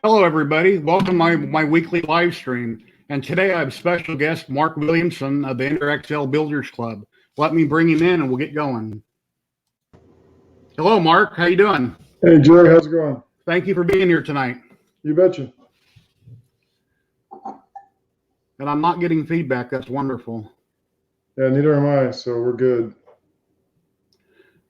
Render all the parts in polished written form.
Hello, everybody. Welcome to my weekly live stream. And today I have special guest Mark Williamson of the InterXL Builders Club. Let me bring him in and we'll get going. Hello, Mark. How you doing? Hey, Jerry. How's it going? Thank you for being here tonight. You betcha. And I'm not getting feedback. That's wonderful. Yeah, neither am I, so we're good.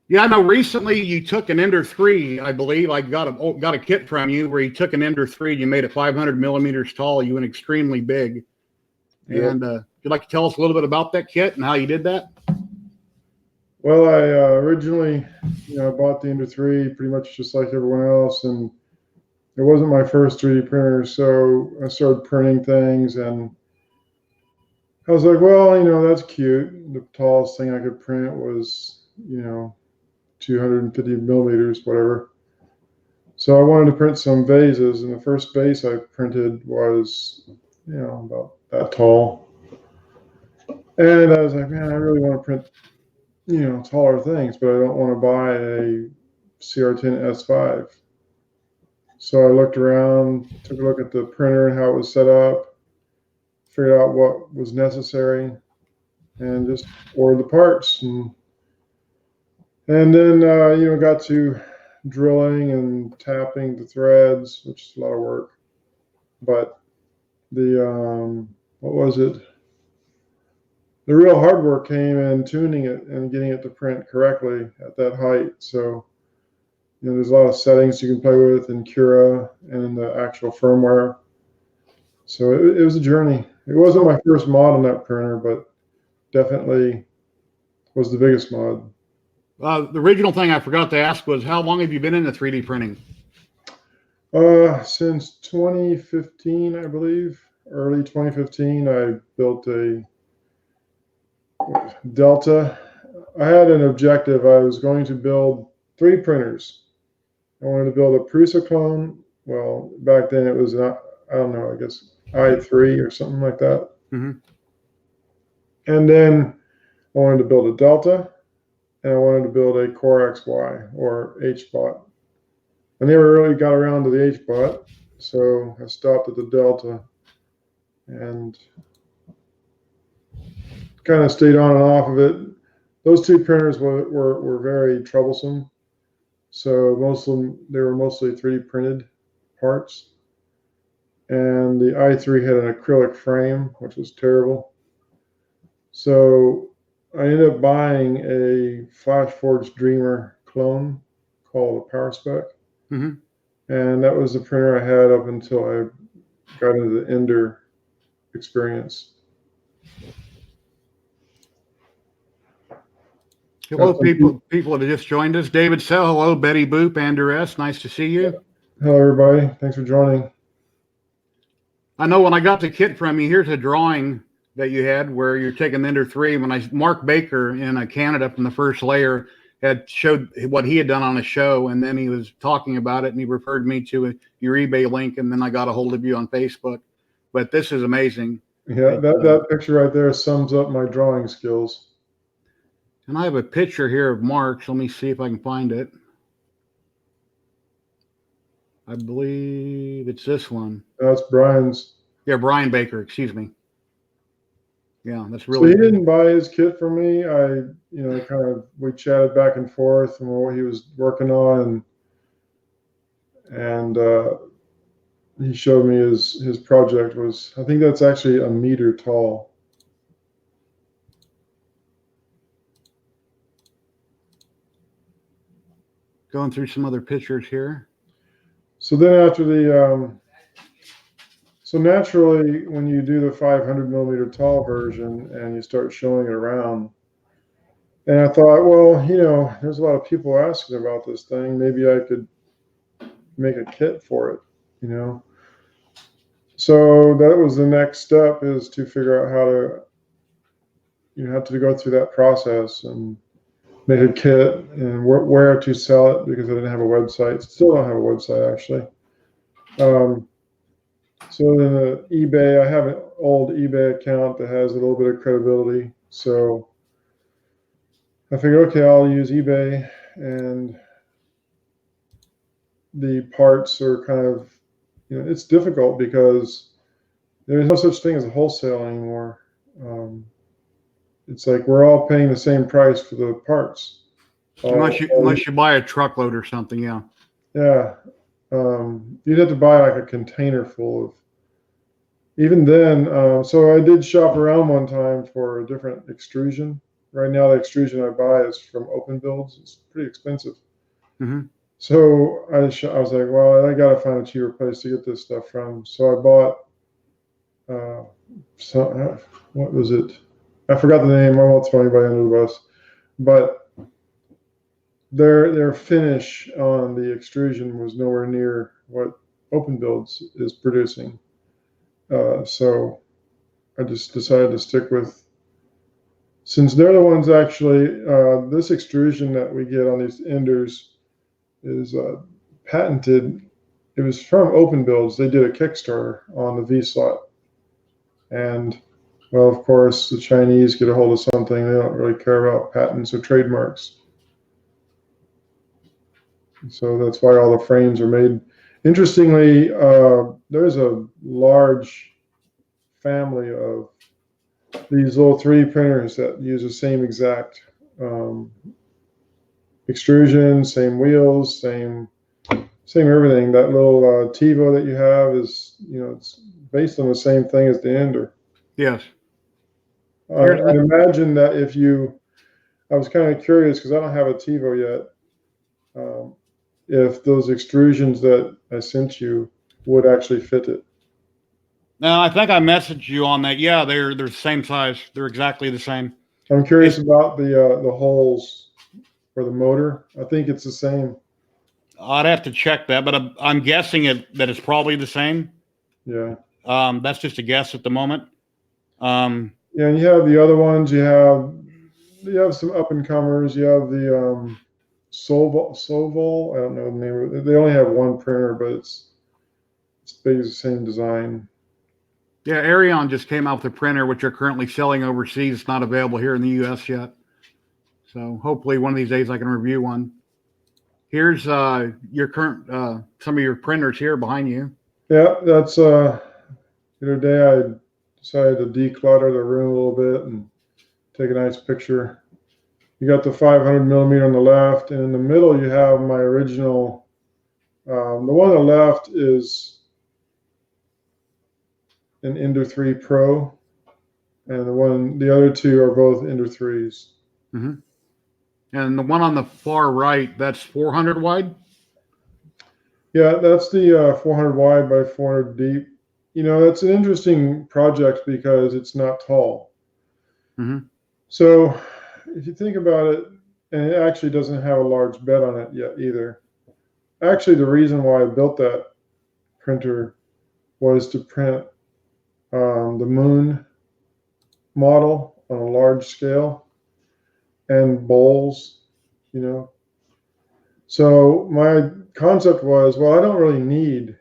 Yeah, I know recently you took an Ender 3, I believe. I got a kit from you where you took an Ender 3 and you made it 500 millimeters tall. You went extremely big. Yep. And you'd like to tell us a little bit about that kit and how you did that? Well, I originally, bought the Ender 3 pretty much just like everyone else, and it wasn't my first 3D printer, so I started printing things, and I was like, well, that's cute. The tallest thing I could print was, 250 millimeters, whatever. So I wanted to print some vases, and the first vase I printed was, about that tall. And I was like, man, I really want to print, taller things, but I don't want to buy a CR10 S5. So I looked around, took a look at the printer and how it was set up, figured out what was necessary, and just ordered the parts. And then, got to drilling and tapping the threads, which is a lot of work. But the, what was it? The real hard work came in tuning it and getting it to print correctly at that height. So, there's a lot of settings you can play with in Cura and in the actual firmware. So it was a journey. It wasn't my first mod on that printer, but definitely was the biggest mod. The original thing I forgot to ask was, how long have you been into 3D printing? Since 2015, I believe. Early 2015, I built a Delta. I had an objective. I was going to build 3 printers. I wanted to build a Prusa clone. Well, back then it was not, I don't know, I guess i3 or something like that. Mm-hmm. And then I wanted to build a Delta, and I wanted to build a Core XY or HBot. I never really got around to the HBot, so I stopped at the Delta and kind of stayed on and off of it. Those 2 printers were very troublesome. So most of them, they were mostly 3D printed parts. And the i3 had an acrylic frame, which was terrible. So I ended up buying a FlashForge Dreamer clone called a PowerSpec. Mm-hmm. And that was the printer I had up until I got into the Ender experience. Hello, people that have just joined us. David Sell, hello. Betty Boop, Andrew S., nice to see you. Hello, everybody. Thanks for joining. I know when I got the kit from you, here's a drawing that you had where you're taking the Ender 3. Mark Baker in Canada from the First Layer had showed what he had done on a show, and then he was talking about it, and he referred me to your eBay link, and then I got a hold of you on Facebook. But this is amazing. Yeah, that picture right there sums up my drawing skills. And I have a picture here of Mark's. Let me see if I can find it. I believe it's this one. That's Brian's. Yeah, Brian Baker, excuse me. Yeah, that's really. So he didn't buy his kit from me. We chatted back and forth on what he was working on, and he showed me his project was, I think that's actually a meter tall. Going through some other pictures here. So then after the, so naturally when you do the 500 millimeter tall version and you start showing it around, and I thought, well, there's a lot of people asking about this thing. Maybe I could make a kit for it, So that was the next step, is to figure out how to, you have to go through that process and make a kit and where to sell it, because I didn't have a website. Still don't have a website, actually. So then the eBay, I have an old eBay account that has a little bit of credibility. So I figured, okay, I'll use eBay, and the parts are kind of it's difficult because there's no such thing as a wholesale anymore. It's like we're all paying the same price for the parts. Unless you buy a truckload or something, yeah. Yeah. You'd have to buy like a container full of. Even then, so I did shop around one time for a different extrusion. Right now, the extrusion I buy is from Open Builds. It's pretty expensive. Mm-hmm. So I was like, well, I got to find a cheaper place to get this stuff from. So I bought, what was it? I forgot the name. I won't throw anybody under the bus. But their finish on the extrusion was nowhere near what Open Builds is producing. So I just decided to stick with, since they're the ones actually, this extrusion that we get on these enders is patented. It was from Open Builds. They did a Kickstarter on the V-slot. And, well, of course, the Chinese get a hold of something. They don't really care about patents or trademarks. So that's why all the frames are made. Interestingly, there's a large family of these little 3D printers that use the same exact extrusion, same wheels, same everything. That little TiVo that you have is, it's based on the same thing as the Ender. Yes. I imagine that I was kind of curious because I don't have a TiVo yet. If those extrusions that I sent you would actually fit it. No, I think I messaged you on that. Yeah, they're the same size. They're exactly the same. I'm curious about the holes for the motor. I think it's the same. I'd have to check that, but I'm guessing that it's probably the same. Yeah. That's just a guess at the moment. Yeah, and you have the other ones. You have some up and comers. You have the Solvol. I don't know the name of it. They only have one printer, but it's basically the same design. Yeah, Arion just came out with a printer, which are currently selling overseas. It's not available here in the U.S. yet. So hopefully one of these days I can review one. Here's your current, some of your printers here behind you. Yeah, that's the other day I decided to declutter the room a little bit and take a nice picture. You got the 500 millimeter on the left, and in the middle you have my original. The one on the left is an Ender 3 Pro, and the other two are both Ender 3s. Mm-hmm. And the one on the far right, that's 400 wide? Yeah, that's the 400 wide by 400 deep. That's an interesting project because it's not tall. Mm-hmm. So if you think about it, and it actually doesn't have a large bed on it yet either. Actually, the reason why I built that printer was to print the moon model on a large scale and bowls, So my concept was, well, I don't really need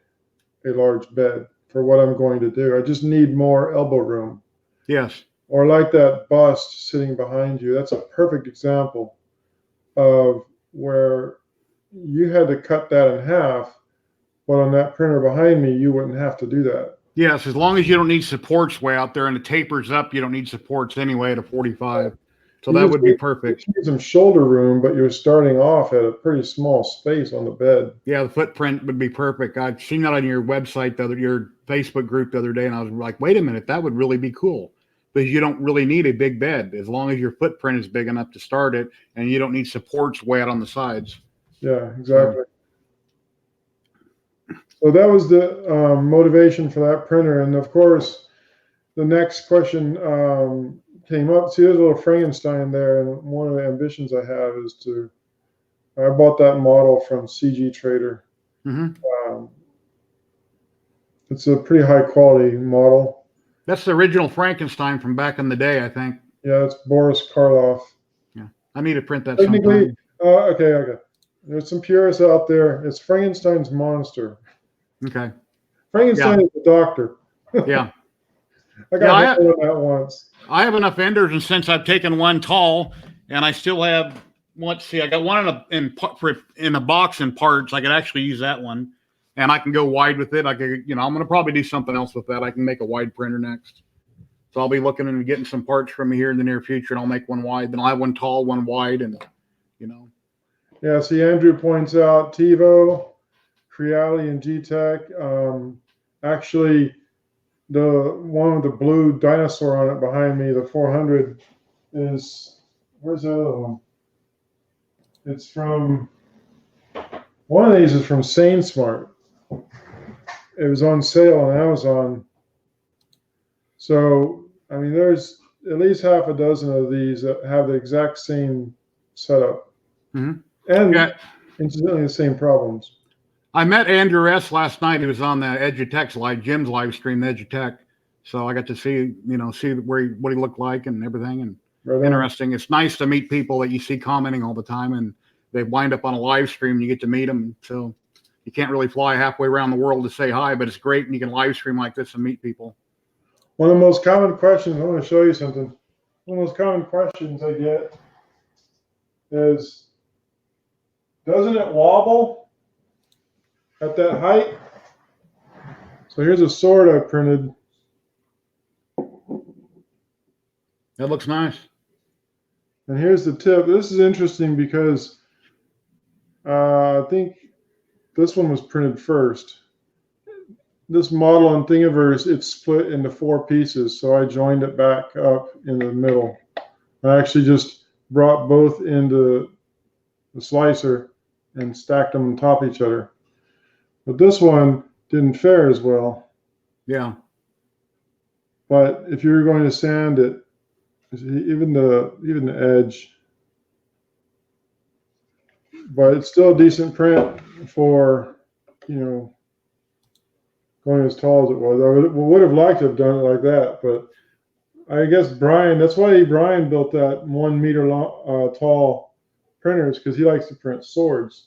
a large bed for what I'm going to do. I just need more elbow room. Yes. Or like that bust sitting behind you. That's a perfect example of where you had to cut that in half, but on that printer behind me, you wouldn't have to do that. Yes, as long as you don't need supports way out there and it tapers up, you don't need supports anyway at a 45. So that would be perfect. You need some shoulder room, but you're starting off at a pretty small space on the bed. Yeah, the footprint would be perfect. I've seen that on your website, your Facebook group the other day, and I was like, wait a minute, that would really be cool. Because you don't really need a big bed as long as your footprint is big enough to start it and you don't need supports way out on the sides. Yeah, exactly. So that was the motivation for that printer. And of course, the next question came up. See, there's a little Frankenstein there. And one of the ambitions I have is I bought that model from CG Trader. Mm-hmm. It's a pretty high quality model. That's the original Frankenstein from back in the day, I think. Yeah, it's Boris Karloff. Yeah, I need to print that Technically, sometime. Okay. There's some purists out there. It's Frankenstein's monster. Okay. Frankenstein is the doctor. Yeah. I got hit on that once. I have enough enders, and since I've taken one tall, and I still have, let's see, I got one in a box in parts. I could actually use that one. and I can go wide with it. I could, I'm going to probably do something else with that. I can make a wide printer next. So I'll be looking and getting some parts from here in the near future, and I'll make one wide. Then I'll have one tall, one wide, and Yeah. See, Andrew points out TiVo, Creality, and ZYLTECH. Actually, the one with the blue dinosaur on it behind me, the 400, is, where's the other one? It's from, one of these is from SaneSmart. It was on sale on Amazon. So, I mean, there's at least half a dozen of these that have the exact same setup. Mm-hmm. And incidentally, the same problems. I met Andrew S. last night. He was on the EduTech's Jim's live stream, the EduTech. So I got to see what he looked like and everything. And interesting. It's nice to meet people that you see commenting all the time, and they wind up on a live stream and you get to meet them. So you can't really fly halfway around the world to say hi, but it's great, and you can live stream like this and meet people. One of the most common questions, I want to show you something. One of the most common questions I get is, doesn't it wobble at that height? So here's a sword I printed. That looks nice. And here's the tip. This is interesting because I think this one was printed first. This model on Thingiverse, it's split into 4 pieces, so I joined it back up in the middle. I actually just brought both into the slicer and stacked them on top of each other. But this one didn't fare as well. Yeah. But if you were going to sand it, even the edge, but it's still a decent print for, going as tall as it was. I would have liked to have done it like that, but I guess Brian, that's why Brian built that 1 meter long, tall printers, because he likes to print swords.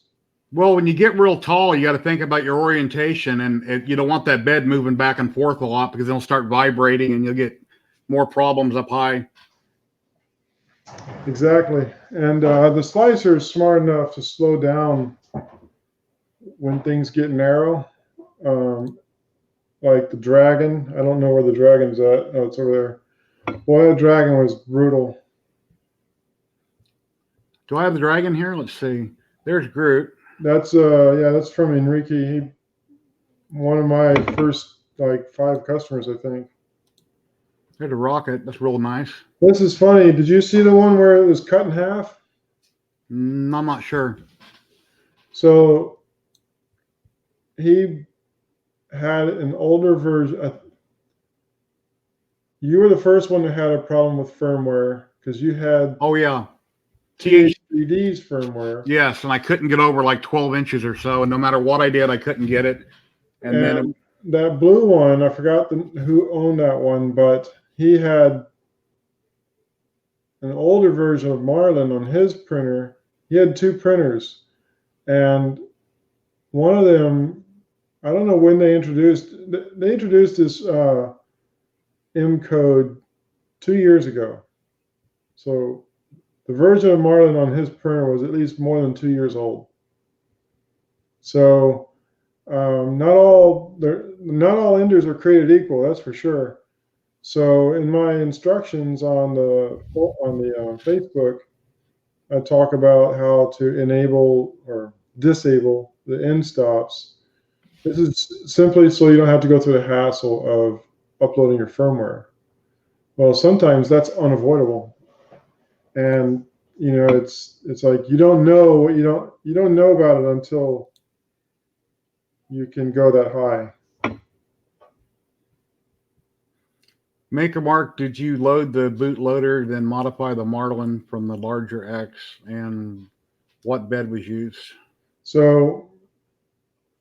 Well, when you get real tall, you got to think about your orientation, and you don't want that bed moving back and forth a lot, because it'll start vibrating and you'll get more problems up high. Exactly. And the slicer is smart enough to slow down when things get narrow. Like the dragon. I don't know where the dragon's at. Oh, it's over there. Boy, that dragon was brutal. Do I have the dragon here? Let's see. There's Groot. That's that's from Enrique. One of my first 5 customers, I think. There's a rocket. That's real nice. This is funny. Did you see the one where it was cut in half? I'm not sure. So he had an older version. You were the first one that had a problem with firmware, because you had TH3D's firmware. Yes, and I couldn't get over 12 inches or so, and no matter what I did, I couldn't get it. And then that blue one, I forgot who owned that one, but he had an older version of Marlin on his printer. He had 2 printers, and one of them, I don't know when they introduced this M code 2 years ago. So the version of Marlin on his printer was at least more than 2 years old. So not all enders are created equal, that's for sure. So in my instructions on the Facebook, I talk about how to enable or disable the end stops. This is simply so you don't have to go through the hassle of uploading your firmware. Well, sometimes that's unavoidable, and it's like you don't know what you don't know about it until you can go that high. Maker Mark, did you load the bootloader, then modify the Marlin from the larger X, and what bed was used? So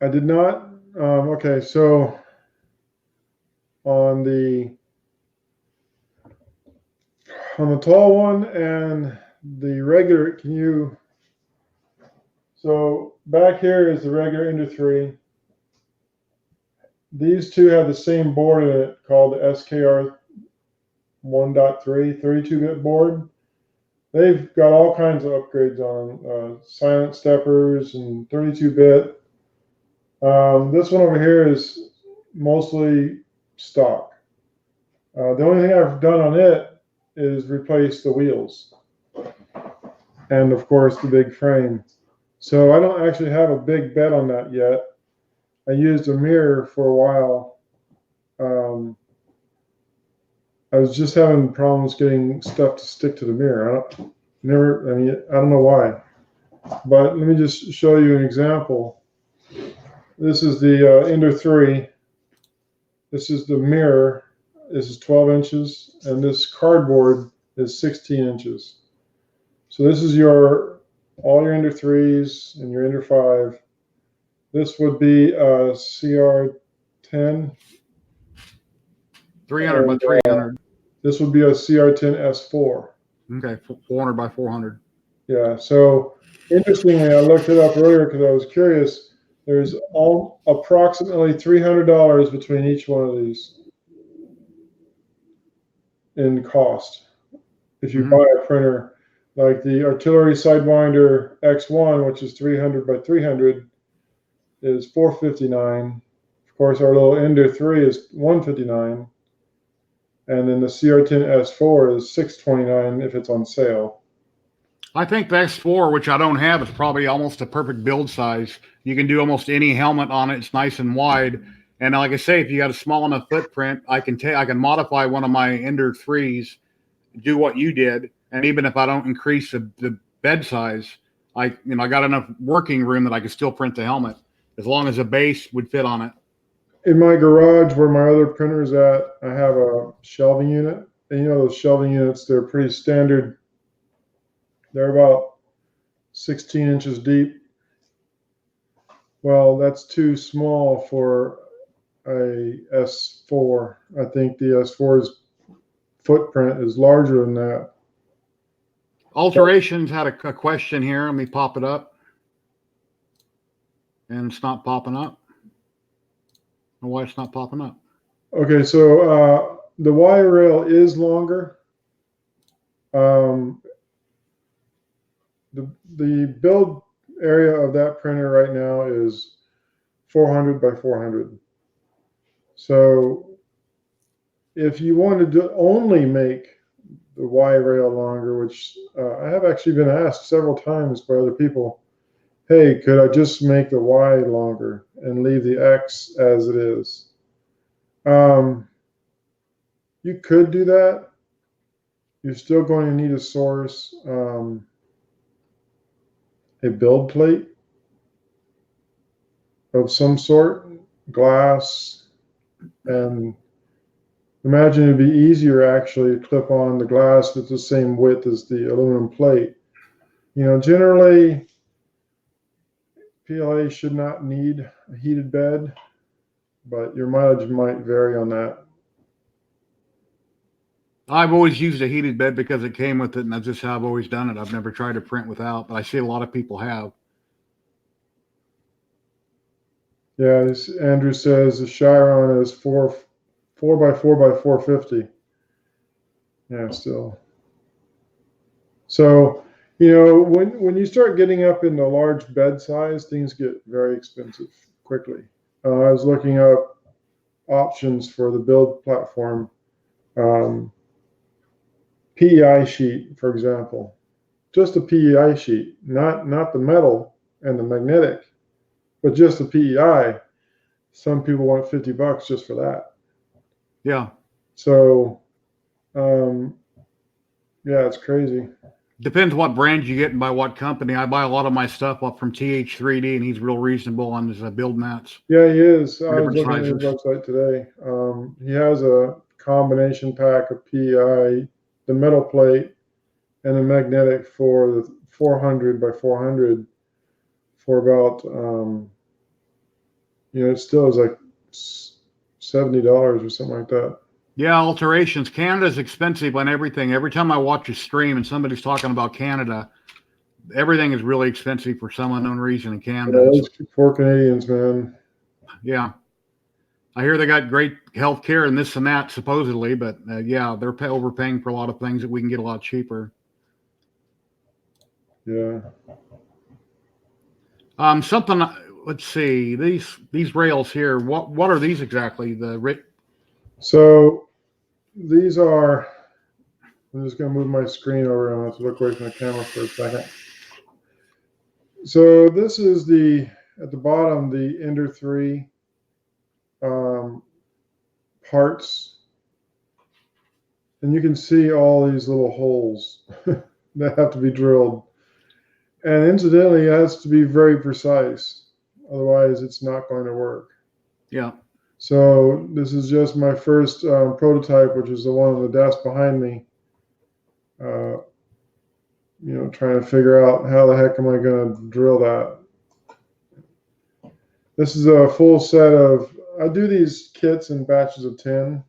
I did not. Okay, so on the tall one and the regular, so back here is the regular Ender 3. These 2 have the same board in it, called the SKR 1.3 32-bit board. They've got all kinds of upgrades on silent steppers and 32-bit. This one over here is mostly stock. The only thing I've done on it is replace the wheels and, of course, the big frame. So I don't actually have a big bet on that yet. I used a mirror for a while. I was just having problems getting stuff to stick to the mirror. I don't know why. But let me just show you an example. This is the Ender 3. This is the mirror. This is 12 inches, and this cardboard is 16 inches. So this is all your Ender 3s and your Ender 5. This would be a CR10. 300 by 300. This would be a CR10 S4. Okay, 400 by 400. Yeah, so interestingly, I looked it up earlier because I was curious. There's approximately $300 between each one of these in cost. If you buy a printer, like the Artillery Sidewinder X1, which is 300 by 300, is $459. Of course, our little Ender 3 is $159. And then the CR10 S4 is $629 if it's on sale. I think the X4, which I don't have, is probably almost a perfect build size. You can do almost any helmet on it. It's nice and wide. And like I say, if you got a small enough footprint, I can modify one of my Ender 3s, do what you did. And even if I don't increase the bed size, I got enough working room that I could still print the helmet as long as the base would fit on it. In my garage where my other printer is at, I have a shelving unit. And those shelving units, they're pretty standard. They're about 16 inches deep. Well, that's too small for a S4. I think the S4's footprint is larger than that. Alterations had a question here. Let me pop it up. And it's not popping up. I don't know why it's not popping up. Okay, so the Y rail is longer. The build area of that printer right now is 400 by 400. So if you wanted to only make the Y rail longer, which I have actually been asked several times by other people, hey, could I just make the Y longer and leave the X as it is? You could do that. You're still going to need a source, a build plate of some sort, glass, and imagine it'd be easier actually to clip on the glass that's the same width as the aluminum plate. Generally, PLA should not need a heated bed, but your mileage might vary on that. I've always used a heated bed because it came with it, and that's just how I've always done it. I've never tried to print without, but I see a lot of people have. Yeah, this Andrew says the Chiron is 4 by 4 by 450. Yeah, still. So, when you start getting up into large bed size, things get very expensive quickly. I was looking up options for the build platform. PEI sheet, for example, just a PEI sheet, not the metal and the magnetic, but just the PEI. Some people want $50 just for that. Yeah. So, yeah, it's crazy. Depends what brand you get and by what company. I buy a lot of my stuff up from TH3D, and he's real reasonable on his build mats. Yeah, he is. I was looking sizes. at his website today. He has a combination pack of PEI, the metal plate, and the magnetic for the 400 by 400 for about, it still is like $70 or something like that. Yeah, alterations. Canada's expensive on everything. Every time I watch a stream and somebody's talking about Canada, everything is really expensive for some unknown reason in Canada. Yeah, poor Canadians, man. Yeah. I hear they got great health care and this and that, supposedly, but yeah, they're overpaying for a lot of things that we can get a lot cheaper. Yeah. Something let's see, these rails here. What are these exactly? So these are. I'm just going to move my screen over and I'll have to look away from the camera for a second. So this is at the bottom, the Ender 3 parts. And you can see all these little holes that have to be drilled. And incidentally, it has to be very precise. Otherwise, it's not going to work. Yeah. So this is just my first prototype, which is the one on the desk behind me. Trying to figure out how the heck am I going to drill that. This is a full set of, I do these kits in batches of 10,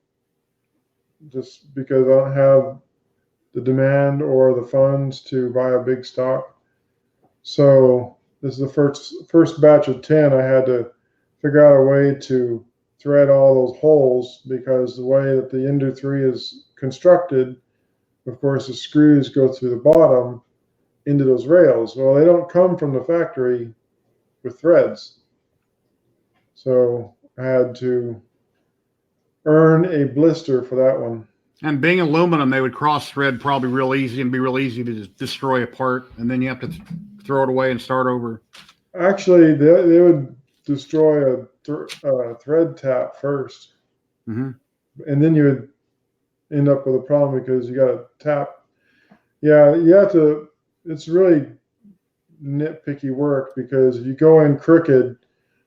just because I don't have the demand or the funds to buy a big stock. So this is the first batch of 10. I had to figure out a way to thread all those holes, because the way that the Ender 3 is constructed, of course, the screws go through the bottom into those rails. Well, they don't come from the factory with threads. So I had to earn a blister for that one. And being aluminum, they would cross thread probably real easy and be real easy to just destroy a part, and then you have to throw it away and start over. Actually, they would destroy a thread tap first. Mm-hmm. And then you would end up with a problem because you got to tap. Yeah, you have to. It's really nitpicky work, because if you go in crooked,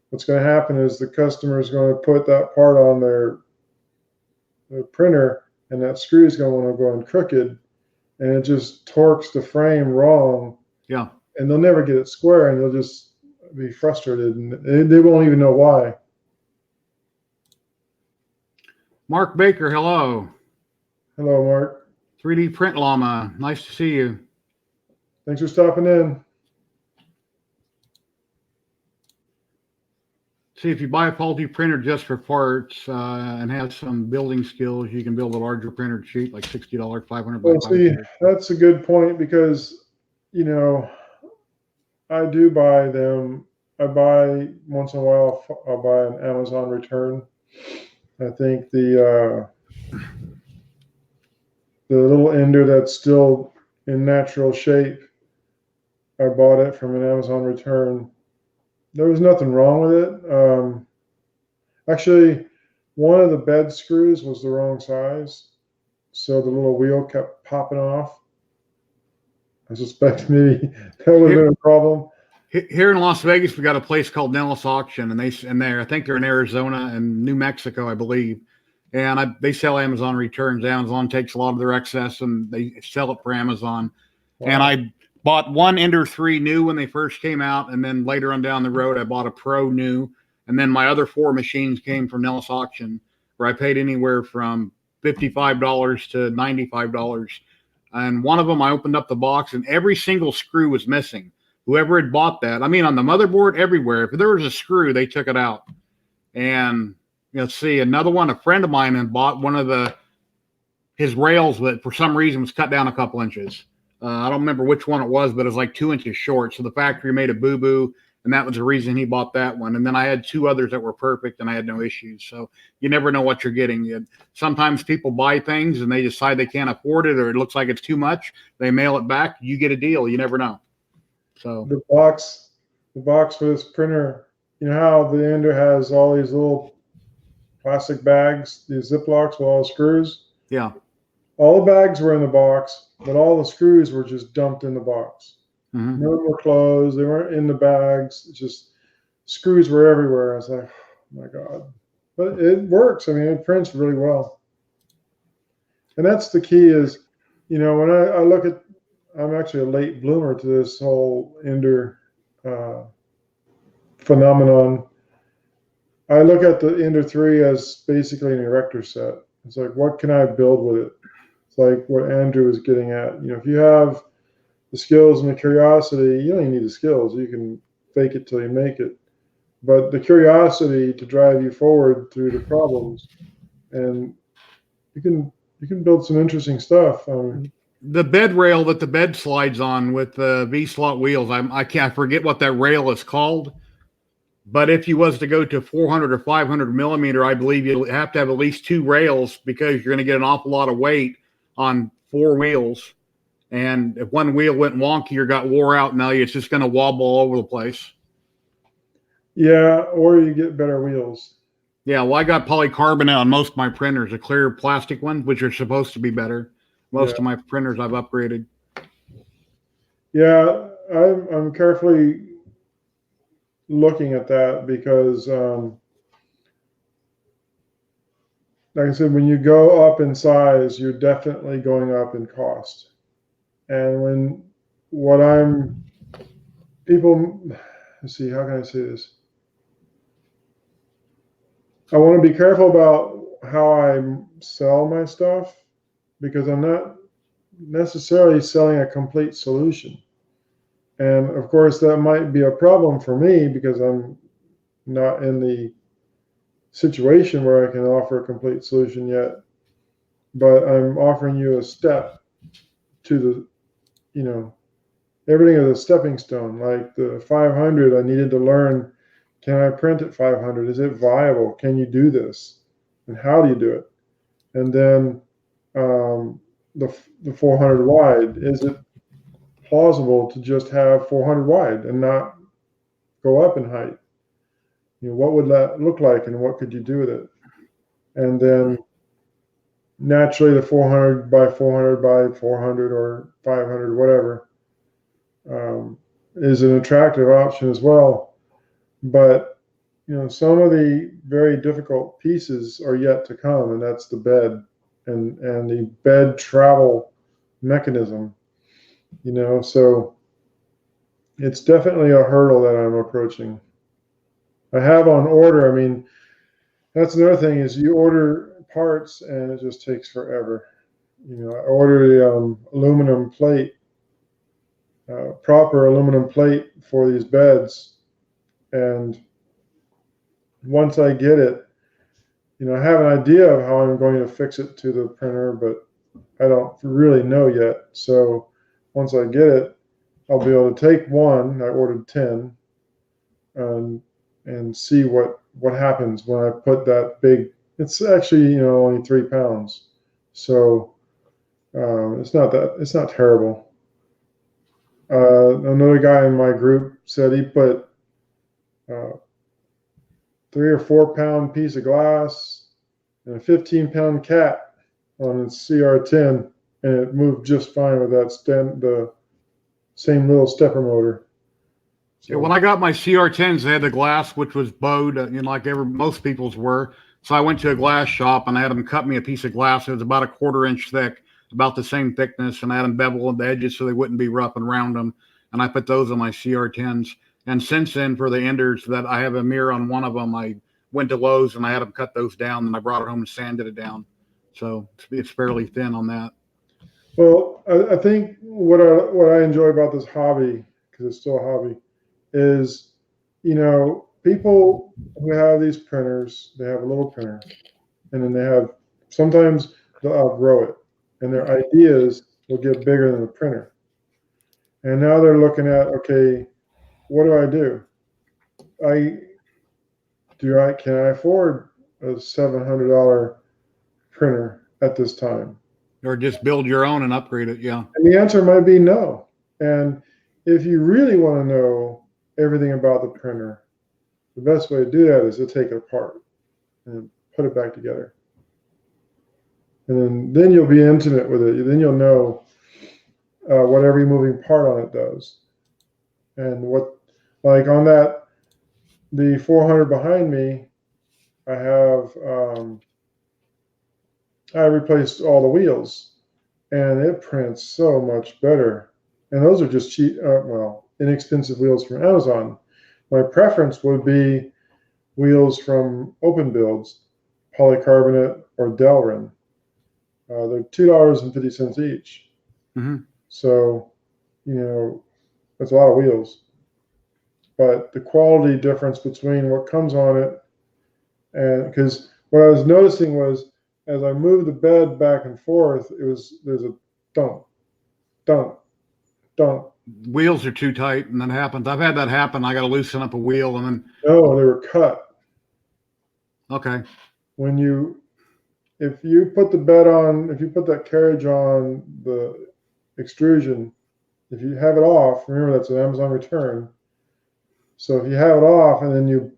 what's going to happen is the customer is going to put that part on their printer, and that screw is going to want to go in crooked, and it just torques the frame wrong. Yeah. And they'll never get it square, and they'll just be frustrated, and they won't even know why. Mark Baker, hello. Hello, Mark. 3D Print Llama, nice to see you. Thanks for stopping in. See, if you buy a faulty printer just for parts and have some building skills, you can build a larger printer cheap, like $60, $500. Well, see, that's a good point, because, I do buy them. I buy once in a while. I'll buy an Amazon return. I think the little Ender that's still in natural shape, I bought it from an Amazon return. There was nothing wrong with it. Actually, one of the bed screws was the wrong size, so the little wheel kept popping off. I suspect maybe that would have been a problem. Here in Las Vegas, we got a place called Nellis Auction, and I think they're in Arizona and New Mexico, I believe. And they sell Amazon returns. Amazon takes a lot of their excess and they sell it for Amazon. Wow. And I bought one Ender 3 new when they first came out, and then later on down the road, I bought a Pro new. And then my other 4 machines came from Nellis Auction, where I paid anywhere from $55 to $95. And one of them, I opened up the box, and every single screw was missing. Whoever had bought that, I mean, on the motherboard, everywhere, if there was a screw, they took it out. And let's see, another one, a friend of mine had bought one of his rails that for some reason was cut down a couple inches. I don't remember which one it was, but it was like 2 inches short. So the factory made a boo-boo, and that was the reason he bought that one. And then I had 2 others that were perfect, and I had no issues. So you never know what you're getting. Sometimes people buy things, and they decide they can't afford it, or it looks like it's too much. They mail it back. You get a deal. You never know. So the box for this printer, you know how the Ender has all these little plastic bags, these Ziplocs with all the screws? Yeah. All the bags were in the box, but all the screws were just dumped in the box. Mm-hmm. None were closed. They weren't in the bags. It's just screws were everywhere. I was like, oh my God. But it works. I mean, it prints really well. And that's the key is, when I look at, I'm actually a late bloomer to this whole Ender phenomenon. I look at the Ender 3 as basically an erector set. It's like, what can I build with it? It's like what Andrew is getting at. If you have the skills and the curiosity, you don't even need the skills. You can fake it till you make it. But the curiosity to drive you forward through the problems, and you can build some interesting stuff. The bed rail that the bed slides on with the V-slot wheels, I forget what that rail is called. But if you was to go to 400 or 500 millimeter, I believe you'll have to have at least 2 rails because you're going to get an awful lot of weight on 4 wheels. And if one wheel went wonky or got wore out, now it's just going to wobble all over the place. Yeah, or you get better wheels. Yeah, well, I got polycarbonate on most of my printers, a clear plastic one, which are supposed to be better. Most of my printers I've upgraded. Yeah, I'm carefully looking at that because, like I said, when you go up in size, you're definitely going up in cost. And let's see, how can I say this? I want to be careful about how I sell my stuff because I'm not necessarily selling a complete solution. And of course, that might be a problem for me because I'm not in the situation where I can offer a complete solution yet. But I'm offering you a step to everything is a stepping stone. Like the 500, I needed to learn, can I print at 500? Is it viable? Can you do this? And how do you do it? And then the 400 wide, is it plausible to just have 400 wide and not go up in height? What would that look like and what could you do with it? And then naturally the 400 by 400 by 400 or 500, whatever, is an attractive option as well. But some of the very difficult pieces are yet to come, and that's the bed and the bed travel mechanism. So it's definitely a hurdle that I'm approaching. I have on order. I mean, that's another thing is you order parts and it just takes forever. I ordered the aluminum plate, proper aluminum plate for these beds, and once I get it, I have an idea of how I'm going to fix it to the printer, but I don't really know yet. So once I get it, I'll be able to take one. I ordered 10, and see what happens when I put that big. It's actually only 3 pounds, so it's not terrible. Another guy in my group said he put 3 or 4 pound piece of glass and a 15-pound cat on its CR10, and it moved just fine with the same little stepper motor. So, yeah, when I got my CR10s, they had the glass, which was bowed, like most people's were. So I went to a glass shop and I had them cut me a piece of glass. It was about a 1/4 inch thick, about the same thickness, and I had them bevel the edges so they wouldn't be rough and round them. And I put those on my CR10s. And since then, for the enders that I have a mirror on one of them, I went to Lowe's and I had them cut those down, and I brought it home and sanded it down. So it's fairly thin on that. Well, I think what I enjoy about this hobby, because it's still a hobby, is people who have these printers, they have a little printer, and then sometimes they'll outgrow it, and their ideas will get bigger than the printer. And now they're looking at, okay, what do I do? Can I afford a $700 printer at this time? Or just build your own and upgrade it, yeah. And the answer might be no. And if you really want to know everything about the printer, the best way to do that is to take it apart and put it back together. And then you'll be intimate with it. Then you'll know what every moving part on it does. And like on the 400 behind me, I replaced all the wheels, and it prints so much better. And those are just cheap, inexpensive wheels from Amazon. My preference would be wheels from Open Builds, polycarbonate or Delrin. They're $2.50 each. Mm-hmm. So, that's a lot of wheels. But the quality difference between what comes on it, and because what I was noticing was as I moved the bed back and forth, there's a dump. wheels are too tight, and that happens. I've had that happen. I got to loosen up a wheel, and then No, they were cut. okay. If you put the bed on, if you put that carriage on the extrusion, if you have it off, remember that's an Amazon return. So if you have it off and then you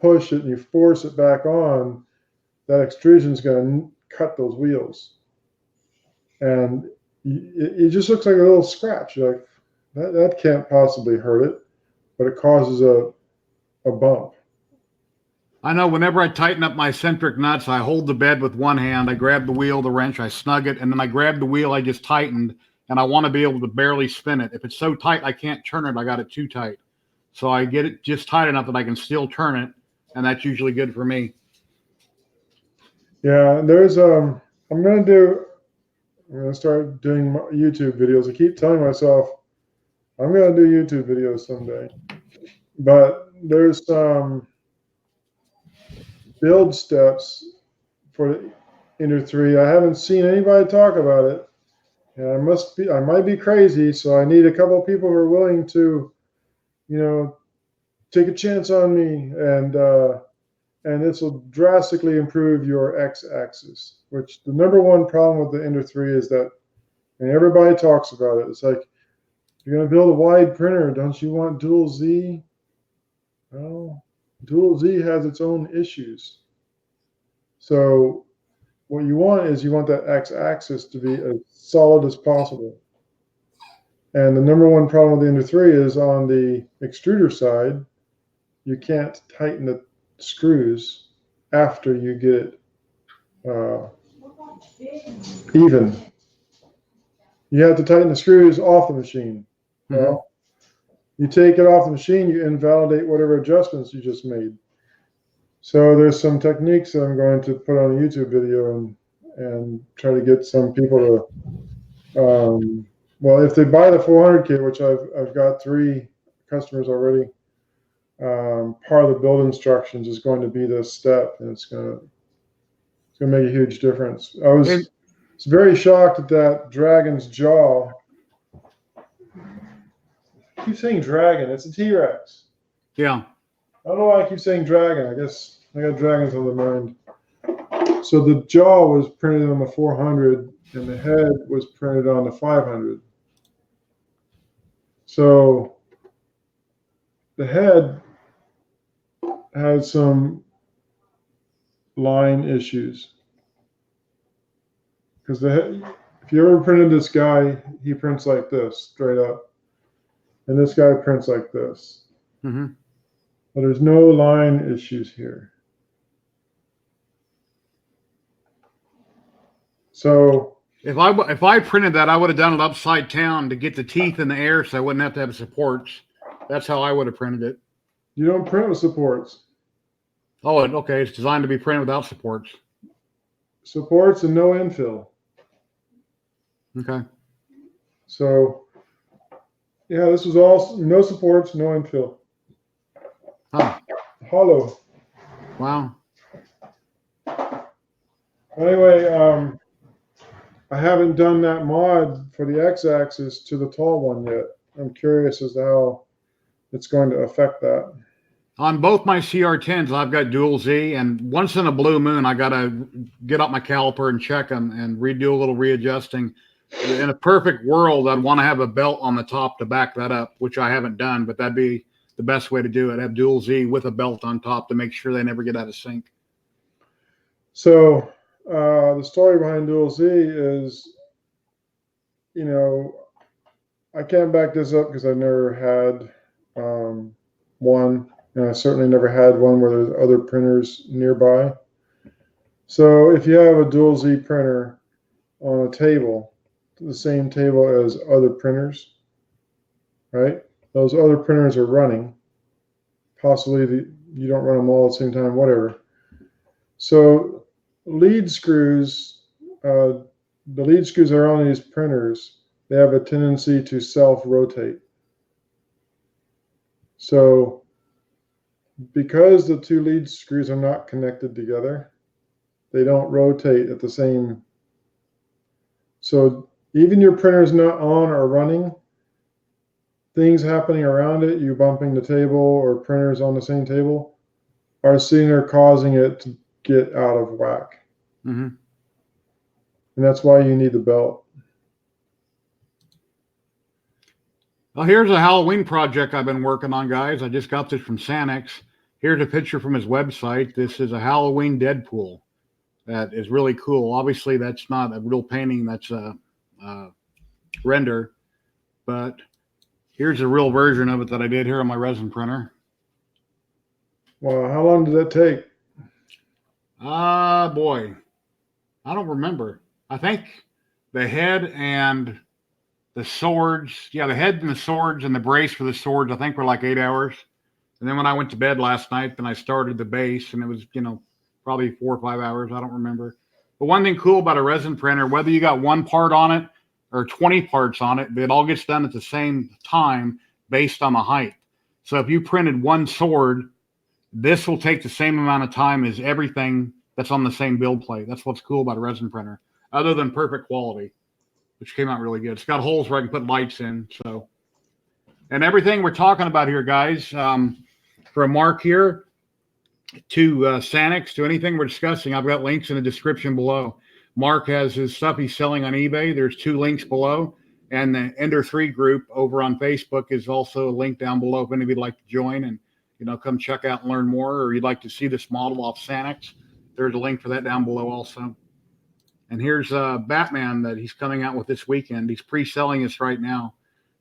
push it and you force it back on, that extrusion is going to cut those wheels. And it just looks like a little scratch. You're like, that can't possibly hurt it, but it causes a bump. I know whenever I tighten up my centric nuts, I hold the bed with one hand, I grab the wheel, the wrench, I snug it, and then I grab the wheel I just tightened, and I want to be able to barely spin it. If it's so tight I can't turn it, I got it too tight. So I get it just tight enough that I can still turn it, and that's usually good for me. Yeah, there's I'm gonna start doing YouTube videos. I keep telling myself I'm gonna do YouTube videos someday, but there's some build steps for the Ender 3. I haven't seen anybody talk about it, and I might be crazy, so I need a couple of people who are willing to, take a chance on me, and this will drastically improve your x-axis. Which the number one problem with the Ender 3 is that, and everybody talks about it. It's like, you're going to build a wide printer, don't you want dual Z? Well, dual Z has its own issues. So what you want that x-axis to be as solid as possible. And the number one problem with the Ender 3 is on the extruder side, you can't tighten the screws after you get it even. You have to tighten the screws off the machine. Mm-hmm. Well, you take it off the machine, you invalidate whatever adjustments you just made. So there's some techniques that I'm going to put on a YouTube video and try to get some people to, well, if they buy the 400 kit, which I've got 3 customers already, part of the build instructions is going to be this step, and it's going to make a huge difference. I was very shocked at that dragon's jaw. I keep saying dragon. It's a T-Rex. Yeah. I don't know why I keep saying dragon. I guess I got dragons on the mind. So the jaw was printed on the 400, and the head was printed on the 500. So the head had some line issues. Because if you ever printed this guy, he prints like this, straight up. And this guy prints like this. Mm-hmm. But there's no line issues here. So if I printed that, I would have done it upside down to get the teeth in the air, so I wouldn't have to have supports. That's how I would have printed it. You don't print with supports. Oh, okay. It's designed to be printed without supports. Supports and no infill. Okay. So, yeah, this was all no supports, no infill. Huh. Hollow. Wow. Anyway, I haven't done that mod for the x-axis to the tall one yet. I'm curious as to how it's going to affect that. On both my CR10s, I've got dual Z, and once in a blue moon, I got to get up my caliper and check them and redo a little readjusting. In a perfect world, I'd want to have a belt on the top to back that up, which I haven't done, but that'd be the best way to do it. Have dual Z with a belt on top to make sure they never get out of sync. So the story behind dual Z is, I can't back this up because I've never had one. And I certainly never had one where there's other printers nearby. So if you have a dual Z printer on a table, the same table as other printers, right? Those other printers are running. Possibly you don't run them all at the same time, whatever. So lead screws, the lead screws are on these printers. They have a tendency to self-rotate. So because the 2 lead screws are not connected together, they don't rotate at the same. So even your printer is not on or running, things happening around it, you bumping the table or printers on the same table, are sitting there causing it to get out of whack. Mm-hmm. And that's why you need the belt. Well, here's a Halloween project I've been working on, guys. I just got this from Sanex. Here's a picture from his website. This is a Halloween DeadPool. That is really cool. Obviously, that's not a real painting. That's a render. But here's a real version of it that I did here on my resin printer. Wow, how long did that take? Boy, I don't remember. I think the head and the swords, the head and the swords and the brace for the swords, I think were like 8 hours. And then when I went to bed last night, then I started the base, and it was, probably 4 or 5 hours. I don't remember. But one thing cool about a resin printer, whether you got one part on it or 20 parts on it, it all gets done at the same time based on the height. So if you printed one sword, this will take the same amount of time as everything that's on the same build plate. That's what's cool about a resin printer, other than perfect quality, which came out really good. It's got holes where I can put lights in. So, and everything we're talking about here, guys, from Mark here to Sanex, to anything we're discussing, I've got links in the description below. Mark has his stuff he's selling on eBay. There's 2 links below. And the Ender 3 group over on Facebook is also a link down below if any of you'd like to join and, come check out and learn more, or you'd like to see this model off Sanex. There's a link for that down below also. And here's Batman that he's coming out with this weekend. He's pre-selling this right now.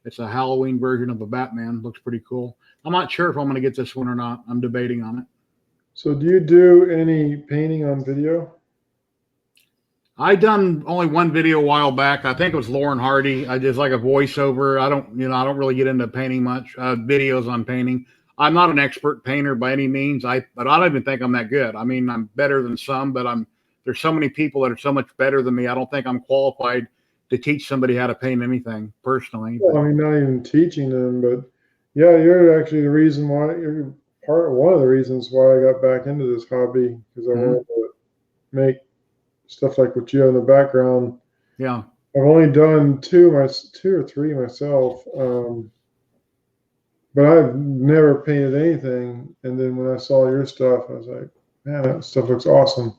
It's a Halloween version of a Batman. Looks pretty cool. I'm not sure if I'm going to get this one or not. I'm debating on it. So do you do any painting on video? I done only one video a while back. I think it was Lauren Hardy. I just like a voiceover. I don't really get into painting much. Videos on painting. I'm not an expert painter by any means. But I don't even think I'm that good. I mean, I'm better than some, but there's so many people that are so much better than me. I don't think I'm qualified to teach somebody how to paint anything personally. Well, I mean, not even teaching them, but yeah, you're actually the reason why one of the reasons why I got back into this hobby, because I wanted to make stuff like what you have in the background. Yeah. I've only done two or three myself. But I've never painted anything. And then when I saw your stuff, I was like, man, that stuff looks awesome.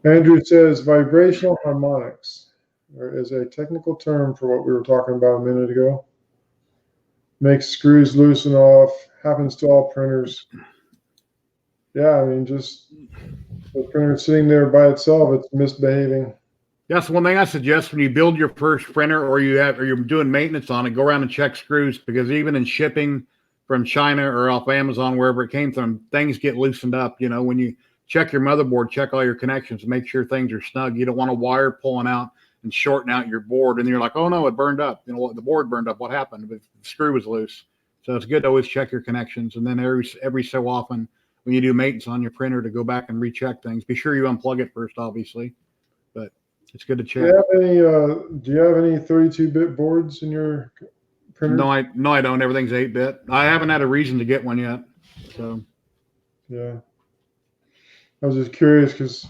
Andrew says vibrational harmonics is a technical term for what we were talking about a minute ago. Makes screws loose and off, happens to all printers. Yeah, I mean, just the printer sitting there by itself, it's misbehaving. That's one thing I suggest when you build your first printer, or you're doing maintenance on it, go around and check screws, because even in shipping from China or off Amazon, wherever it came from, things get loosened up. When you check your motherboard, check all your connections, make sure things are snug. You don't want a wire pulling out and shorting out your board, and you're like, oh no, it burned up. The board burned up. What happened? The screw was loose. So it's good to always check your connections, and then every so often when you do maintenance on your printer, to go back and recheck things. Be sure you unplug it first, obviously, but it's good to check. Do you have any 32-bit boards in your printer? No, I don't. Everything's 8-bit. I haven't had a reason to get one yet. So yeah, I was just curious because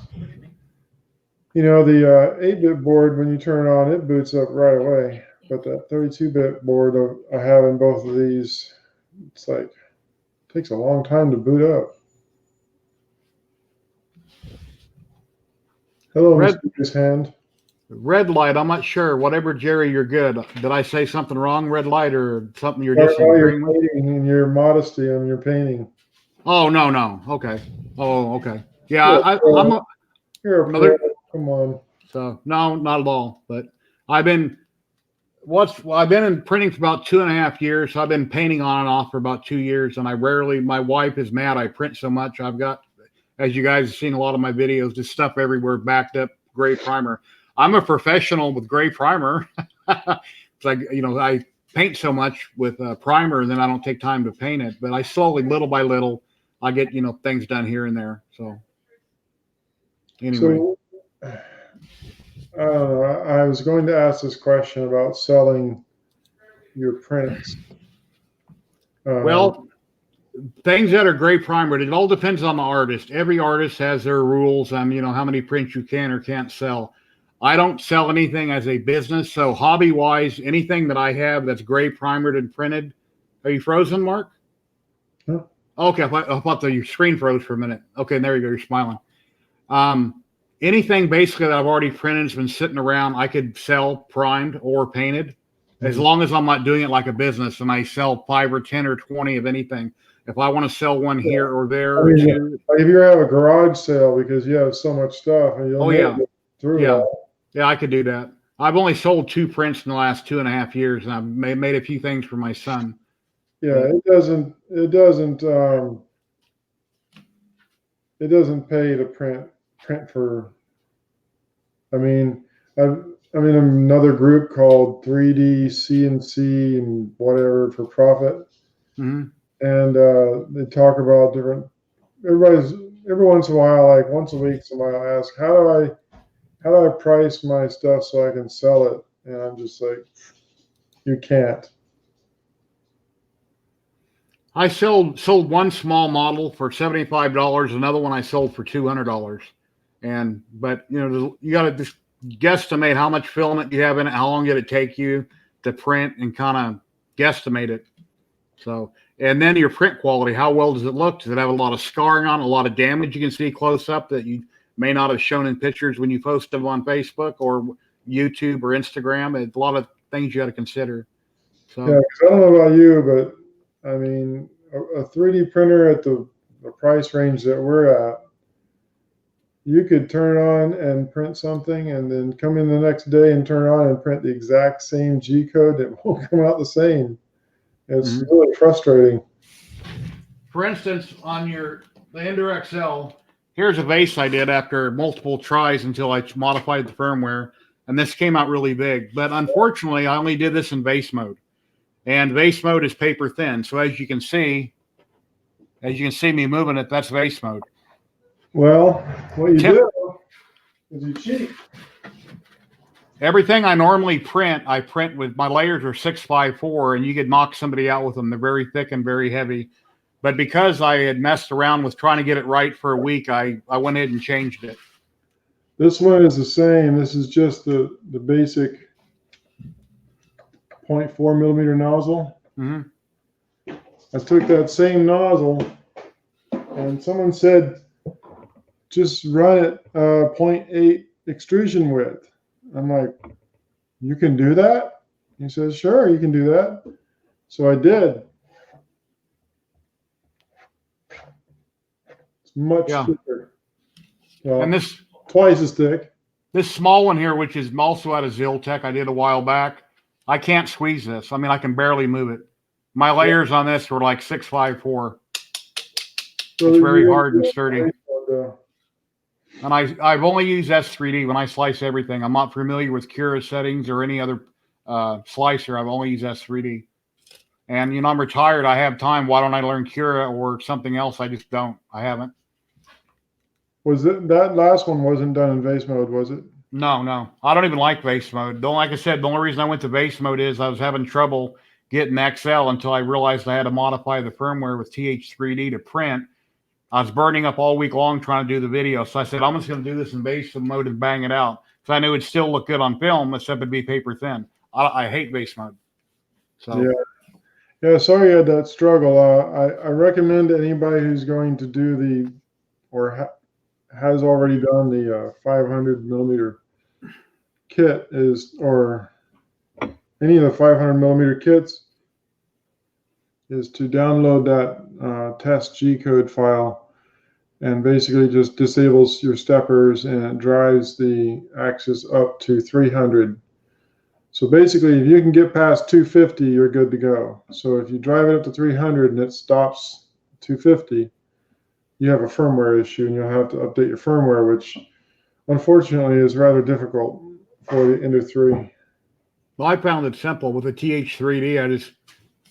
the 8-bit board, when you turn it on, it boots up right away. But that 32-bit board I have in both of these, it's like it takes a long time to boot up. Hello, Mr. Hand. Red light, I'm not sure. Whatever, Jerry, you're good. Did I say something wrong, red light, or something you're disagreeing with? And your modesty on your painting. Oh, no. Okay. Oh, okay. Yeah, You're a pro. Come on. So, no, not at all. But I've been in printing for about 2.5 years. So I've been painting on and off for about 2 years, and my wife is mad I print so much. I've got, as you guys have seen a lot of my videos, just stuff everywhere backed up, gray primer. I'm a professional with gray primer. It's like, I paint so much with primer, and then I don't take time to paint it. But I slowly, little by little, I get, things done here and there. So anyway. So, I was going to ask this question about selling your prints. Well, things that are gray primer, it all depends on the artist. Every artist has their rules on, how many prints you can or can't sell. I don't sell anything as a business. So hobby wise, anything that I have that's gray primered and printed. Are you frozen, Mark? Huh? Okay, I thought your screen froze for a minute. Okay, there you go. You're smiling. Anything basically that I've already printed has been sitting around, I could sell primed or painted, as long as I'm not doing it like a business and I sell 5 or 10 or 20 of anything. If I want to sell one here or there or two. Like if you have a garage sale because you have so much stuff and you'll never get through it all. Yeah, I could do that. I've only sold 2 prints in the last 2.5 years, and I've made a few things for my son. Yeah, it doesn't pay to print for. I mean, I'm in another group called 3D CNC and whatever for profit, and they talk about different. Every once in a while, like once a week, somebody will ask, how do I price my stuff so I can sell it? And I'm just like, you can't. I sold one small model for $75. Another one I sold for $200. But you got to just guesstimate how much filament you have in it, how long did it take you to print, and kind of guesstimate it. So, and then your print quality, how well does it look? Does it have a lot of scarring on it, a lot of damage you can see close up that you may not have shown in pictures when you post them on Facebook or YouTube or Instagram? It's a lot of things you got to consider. So, yeah, I don't know about you, but I mean, a 3D printer at the price range that we're at, you could turn on and print something and then come in the next day and turn on and print the exact same G code that won't come out the same. It's really frustrating. For instance, on the Ender XL, here's a vase I did after multiple tries until I modified the firmware, and this came out really big. But unfortunately, I only did this in vase mode. And vase mode is paper thin. So as you can see me moving it, that's vase mode. Well, what you do is you cheat. Everything I normally print, I print with my layers are 6x4, and you could knock somebody out with them. They're very thick and very heavy. But because I had messed around with trying to get it right for a week, I went ahead and changed it. This one is the same. This is just the basic 0.4 millimeter nozzle. I took that same nozzle, and someone said, just run it 0.8 extrusion width. I'm like, you can do that? He says, sure, you can do that. So I did. It's much thicker. And this twice as thick. This small one here, which is also out of ZYLTECH, I did a while back. I can't squeeze this. I mean, I can barely move it. My layers on this were like 6x4. So it's very hard and sturdy. And I've only used S3D when I slice everything. I'm not familiar with Cura settings or any other slicer. I've only used S3D. And, I'm retired. I have time. Why don't I learn Cura or something else? I just don't. I haven't. Was it that last one wasn't done in vase mode, was it? No. I don't even like vase mode. Like I said, the only reason I went to vase mode is I was having trouble getting XL until I realized I had to modify the firmware with TH3D to print. I was burning up all week long trying to do the video. So I said, I'm just going to do this in vase mode and bang it out. So I knew it'd still look good on film, except it'd be paper thin. I hate vase mode. So yeah. Sorry you had that struggle. I recommend anybody who's going to do has already done the 500 millimeter kit or any of the 500 millimeter kits is to download that test G code file, and basically just disables your steppers and it drives the axis up to 300. So basically, if you can get past 250, you're good to go. So if you drive it up to 300 and it stops 250, you have a firmware issue and you'll have to update your firmware, which unfortunately is rather difficult for the Ender 3. Well, I found it simple with the TH3D.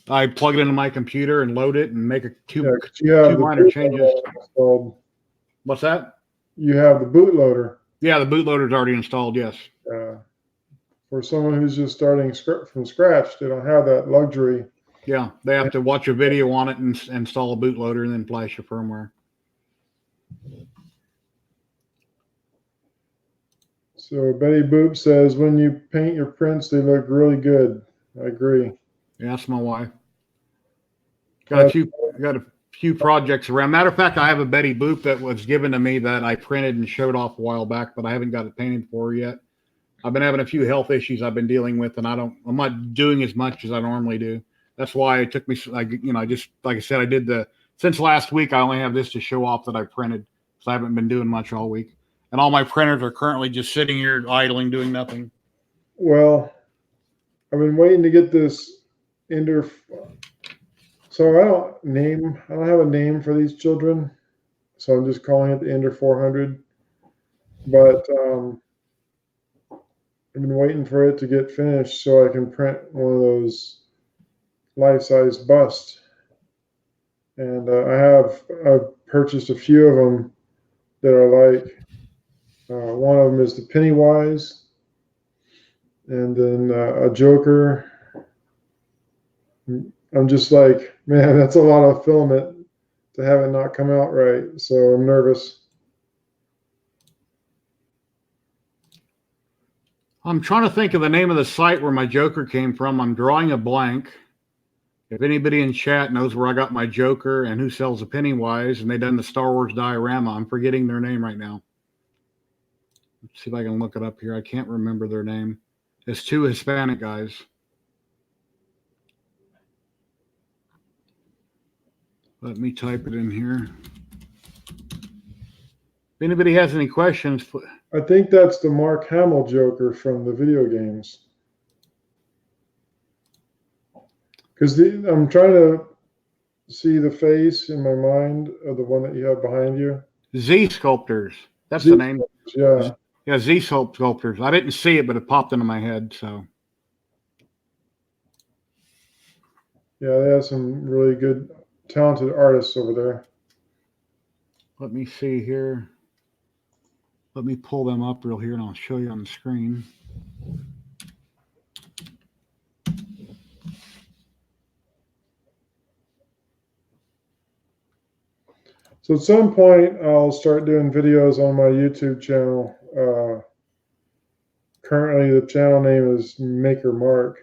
I plug it into my computer and load it and make two minor changes. Installed. What's that? You have the bootloader. Yeah, the bootloader is already installed. Yes. For someone who's just starting from scratch, they don't have that luxury. Yeah, they have to watch a video on it and install a bootloader and then flash your firmware. So Betty Boop says, when you paint your prints, they look really good. I agree. Yeah, that's my wife. Got a few projects around. Matter of fact, I have a Betty Boop that was given to me that I printed and showed off a while back, but I haven't got it painted for her yet. I've been having a few health issues I've been dealing with, and I'm not doing as much as I normally do. That's why it took me, I just, like I said, since last week, I only have this to show off that I printed, so I haven't been doing much all week. And all my printers are currently just sitting here idling, doing nothing. Well, I've been waiting to get this Ender. So I don't have a name for these children, so I'm just calling it the Ender 400. But I've been waiting for it to get finished so I can print one of those life-size busts. And I've purchased a few of them that are like, one of them is the Pennywise, and then a Joker. I'm just like, man, that's a lot of filament to have it not come out right. So I'm nervous. I'm trying to think of the name of the site where my Joker came from. I'm drawing a blank. If anybody in chat knows where I got my Joker and who sells a Pennywise, and they done the Star Wars diorama, I'm forgetting their name right now. Let's see if I can look it up here. I can't remember their name. It's two Hispanic guys. Let me type it in here. If anybody has any questions. I think that's the Mark Hamill Joker from the video games. Because I'm trying to see the face in my mind of the one that you have behind you. Z Sculptors. That's the name. Yeah. Yeah, Z Sculptors. I didn't see it, but it popped into my head. So. Yeah, they have some really good, talented artists over there. Let me see here. Let me pull them up real here, and I'll show you on the screen. So at some point, I'll start doing videos on my YouTube channel. Currently, the channel name is Maker Mark.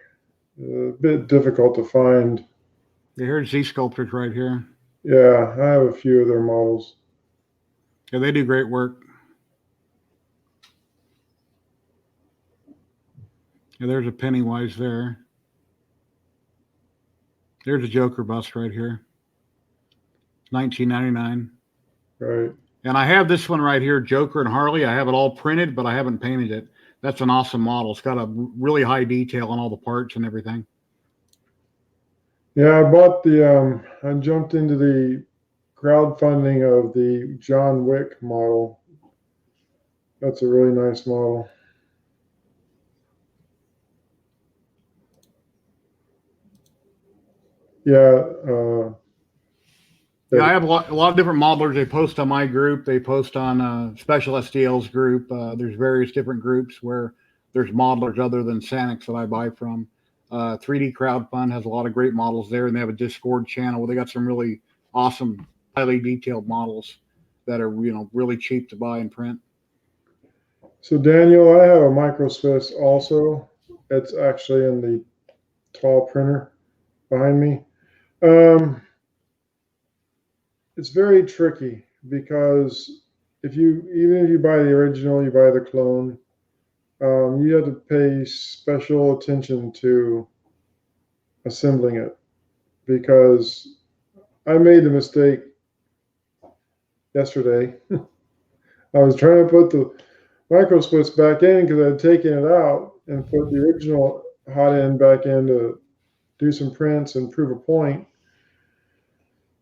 A bit difficult to find. Yeah, here's Z Sculptors right here. Yeah, I have a few of their models. Yeah, they do great work. Yeah, there's a Pennywise there. There's a Joker bust right here. $19.99. Right. And I have this one right here, Joker and Harley. I have it all printed, but I haven't painted it. That's an awesome model. It's got a really high detail on all the parts and everything. Yeah, I bought I jumped into the crowdfunding of the John Wick model. That's a really nice model. Yeah. Yeah, I have a lot of different modelers. They post on my group. They post on Special STL's group. There's various different groups where there's modelers other than Sanix that I buy from. 3D Crowdfund has a lot of great models there, and they have a Discord channel where they got some really awesome, highly detailed models that are really cheap to buy and print. So Daniel, I have a Micro Swiss also. It's actually in the tall printer behind me. It's very tricky because even if you buy the original, you buy the clone, you have to pay special attention to assembling it, because I made the mistake yesterday. I was trying to put the Micro Swiss back in because I had taken it out and put the original hot end back in to do some prints and prove a point.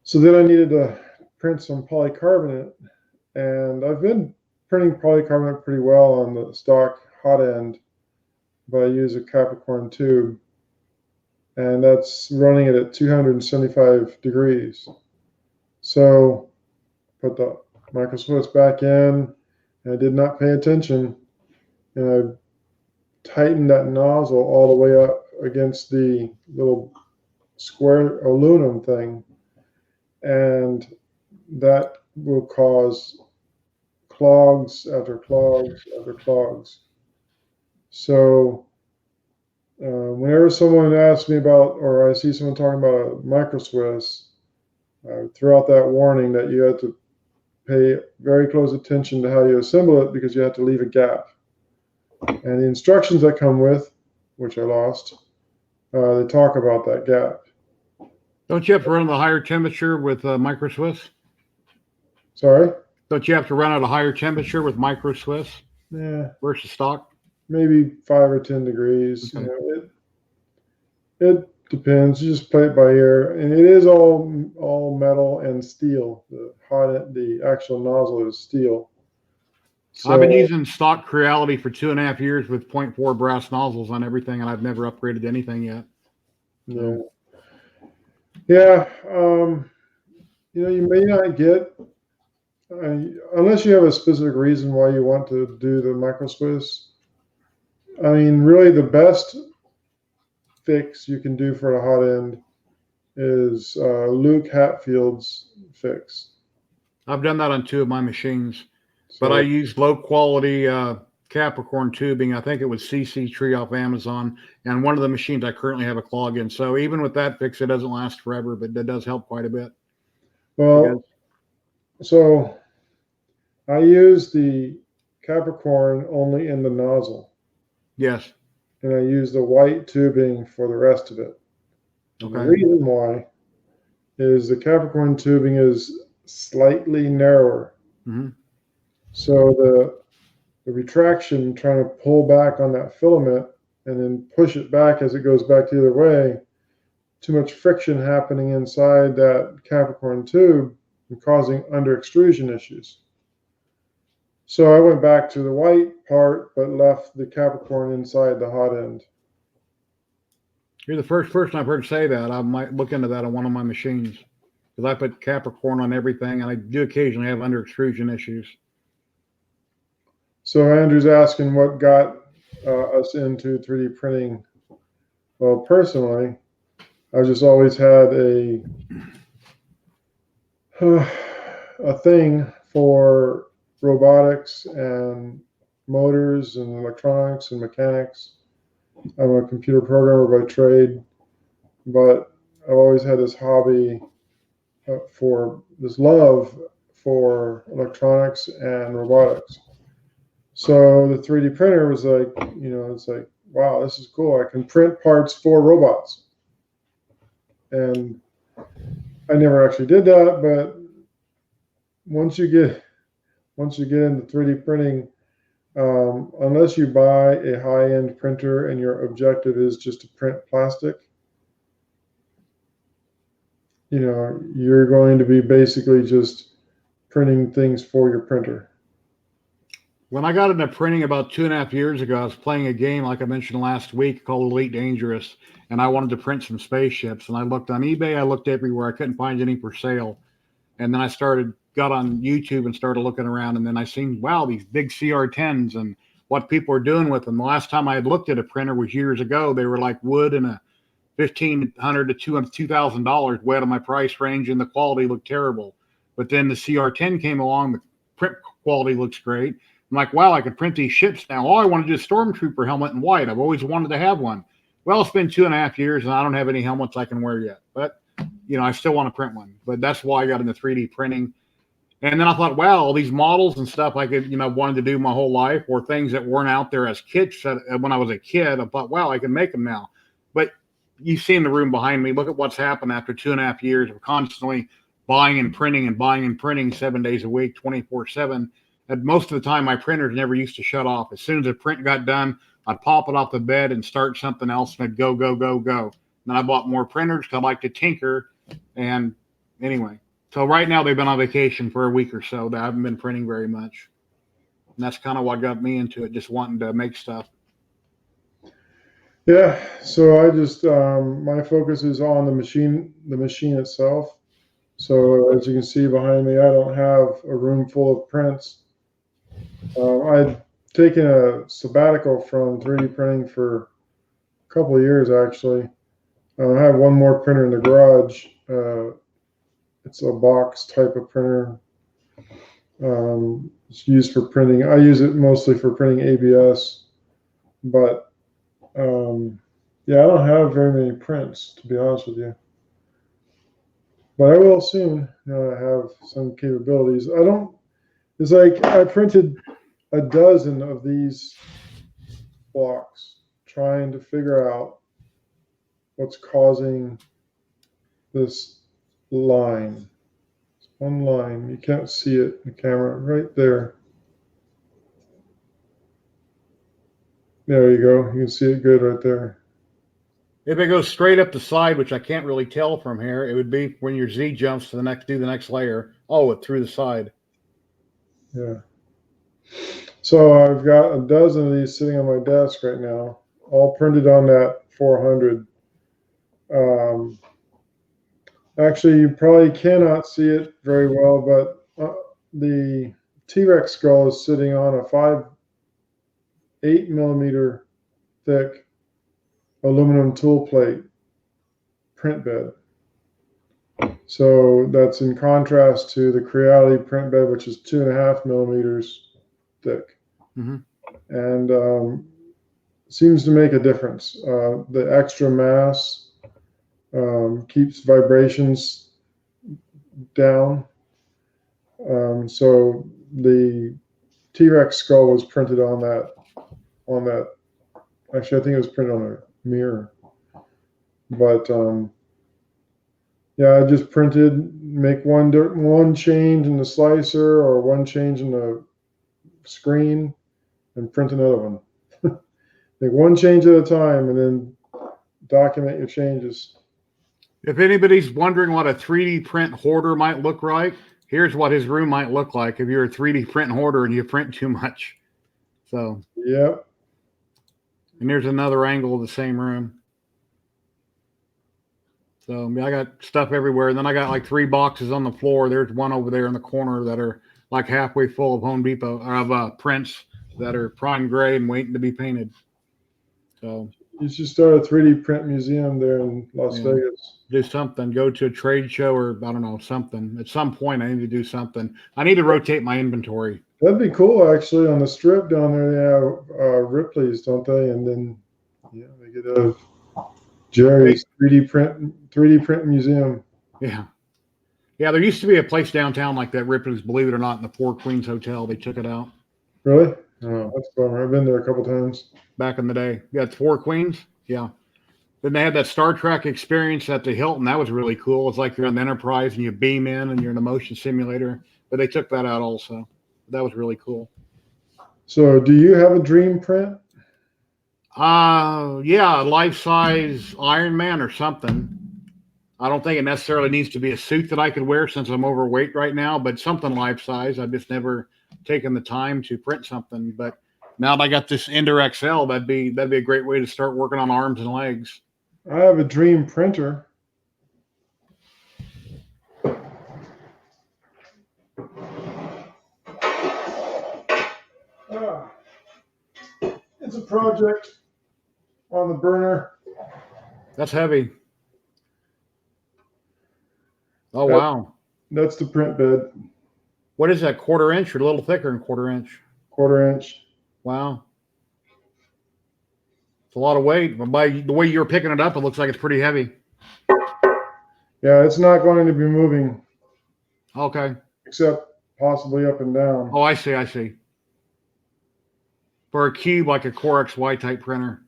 So then I needed to print some polycarbonate, and I've been printing polycarbonate pretty well on the stock hot end, but I use a Capricorn tube, and that's running it at 275 degrees. So put the Micro Swiss back in, and I did not pay attention, and I tightened that nozzle all the way up against the little square aluminum thing, and that will cause clogs after clogs after clogs. So whenever someone asks me about, or I see someone talking about a micro Swiss, throw out that warning that you have to pay very close attention to how you assemble it, because you have to leave a gap. And the instructions that come with, which I lost, they talk about that gap. Don't you have to run at a higher temperature with micro Swiss? Sorry? Don't you have to run at a higher temperature with micro Swiss Yeah, versus stock? maybe 5 or 10 degrees. Okay. It depends. You just play it by ear, and it is all metal and steel. The actual nozzle is steel. So, I've been using stock Creality for 2.5 years with 0.4 brass nozzles on everything, and I've never upgraded anything yet. yeah, yeah. You may not get, unless you have a specific reason why you want to do the micro Swiss. I mean, really, the best fix you can do for a hot end is Luke Hatfield's fix. I've done that on 2 of my machines, but So, I used low quality Capricorn tubing. I think it was CC Tree off Amazon, and one of the machines I currently have a clog in. So even with that fix, it doesn't last forever, but that does help quite a bit. well, so I use the Capricorn only in the nozzle, Yes. and I use the white tubing for the rest of it. And the Okay. reason why is the Capricorn tubing is slightly narrower. Mm-hmm. So the retraction, trying to pull back on that filament and then push it back as it goes back the other way, too much friction happening inside that Capricorn tube and causing under extrusion issues. So I went back to the white part, but left the Capricorn inside the hot end. You're the first person I've heard say that. I might look into that on one of my machines, because I put Capricorn on everything, and I do occasionally have under extrusion issues. So Andrew's asking what got us into 3D printing. Well, personally, I just always had a thing for robotics and motors and electronics and mechanics. I'm a computer programmer by trade, but I've always had this hobby for this love for electronics and robotics. So the 3D printer was like, it's like, wow, this is cool. I can print parts for robots. And I never actually did that, but once you get into 3D printing, unless you buy a high-end printer and your objective is just to print plastic, you're going to be basically just printing things for your printer. When I got into printing about 2.5 years ago, I was playing a game, like I mentioned last week, called Elite Dangerous, and I wanted to print some spaceships. And I looked on eBay, I looked everywhere, I couldn't find any for sale. And then I got on YouTube and started looking around, and then I seen, wow, these big CR10s and what people are doing with them. The last time I had looked at a printer was years ago. They were like wood and a $1,500 to $2,000 way out of my price range, and the quality looked terrible. But then the CR10 came along, the print quality looks great. I'm like, wow, I could print these ships now. All I want to do is Stormtrooper helmet in white. I've always wanted to have one. Well, it's been 2.5 years, and I don't have any helmets I can wear yet. But, I still want to print one. But that's why I got into 3D printing. And then I thought, wow, all these models and stuff I could, wanted to do my whole life, or things that weren't out there as kits when I was a kid. I thought, wow, I can make them now. But you see in the room behind me, look at what's happened after 2.5 years of constantly buying and printing 7 days a week, 24/7. And most of the time, my printers never used to shut off. As soon as the print got done, I'd pop it off the bed and start something else, and it'd go, go, go, go. Then I bought more printers because I like to tinker. And anyway, so right now they've been on vacation for a week or so. I haven't been printing very much. And that's kind of what got me into it, just wanting to make stuff. Yeah, so I just my focus is on the machine itself. So as you can see behind me, I don't have a room full of prints. I'd taken a sabbatical from 3D printing for a couple of years, actually. I have one more printer in the garage. It's a box type of printer. It's used for printing. I use it mostly for printing ABS. But yeah, I don't have very many prints, to be honest with you. But I will soon. Now that I have some capabilities. It's like I printed a dozen of these blocks, trying to figure out what's causing this line. It's one line. You can't see it in the camera right there. There you go. You can see it good right there. If it goes straight up the side, which I can't really tell from here, it would be when your Z jumps to the next layer. Oh, it through the side. Yeah. So I've got a dozen of these sitting on my desk right now, all printed on that 400. Actually, you probably cannot see it very well, but the T-Rex skull is sitting on a 8 millimeter thick aluminum tool plate print bed. So that's in contrast to the Creality print bed, which is 2.5 millimeters thick. Mm-hmm. And seems to make a difference. The extra mass keeps vibrations down. So the T-Rex skull was printed on that. Actually, I think it was printed on a mirror. But yeah, I just make one change in the slicer or one change in the screen, and print another one. Make one change at a time, and then document your changes. If anybody's wondering what a 3D print hoarder might look like, here's what his room might look like if you're a 3D print hoarder and you print too much. So, yep. And there's another angle of the same room. So I got stuff everywhere. And then I got like 3 boxes on the floor. There's one over there in the corner that are like halfway full of Home Depot of prints that are prime gray and waiting to be painted. So you should start a 3D print museum there in Las Vegas. Do something. Go to a trade show or I don't know, something. At some point, I need to do something. I need to rotate my inventory. That'd be cool, actually. On the strip down there, they have Ripley's, don't they? And then, yeah, they could have Jerry's 3D print museum. Yeah. Yeah, there used to be a place downtown like that, Ripley's, believe it or not, in the Four Queens Hotel. They took it out. Really? Oh, that's a bummer. I've been there a couple times. Back in the day. Yeah, it's Four Queens. Yeah. Then they had that Star Trek experience at the Hilton. That was really cool. It's like you're on the Enterprise and you beam in and you're in a motion simulator. But they took that out also. That was really cool. So do you have a dream print? Yeah, life-size Iron Man or something. I don't think it necessarily needs to be a suit that I could wear since I'm overweight right now, but something life-size. I've just never taken the time to print something. But now that I got this Ender XL, that'd be a great way to start working on arms and legs. I have a dream printer. It's a project on the burner. That's heavy. Oh, wow. That's the print bed. What is that, 1/4 inch or a little thicker than 1/4 inch? 1/4 inch. Wow. It's a lot of weight. But by the way you're picking it up, it looks like it's pretty heavy. Yeah, it's not going to be moving. Okay. Except possibly up and down. Oh, I see. For a cube, like a Core XY type printer.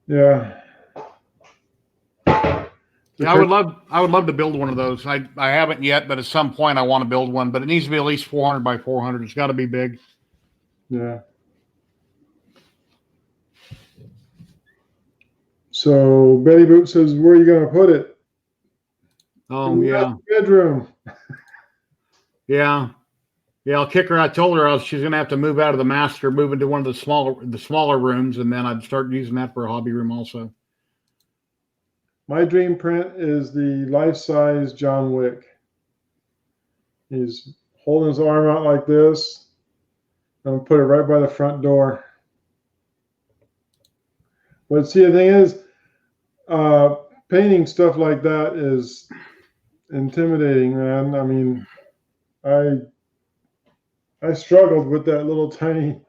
Yeah. Yeah, I would love to build one of those. I haven't yet, but at some point I want to build one. But it needs to be at least 400 by 400. It's got to be big. Yeah. So Betty Boot says, "Where are you going to put it?" Oh, yeah. Bedroom. Yeah. I'll kick her. I told her she's going to have to move out of the master, move into one of the smaller rooms, and then I'd start using that for a hobby room also. My dream print is the life-size John Wick. He's holding his arm out like this. I'm going to put it right by the front door. But see, the thing is, painting stuff like that is intimidating, man. I mean, I struggled with that little tiny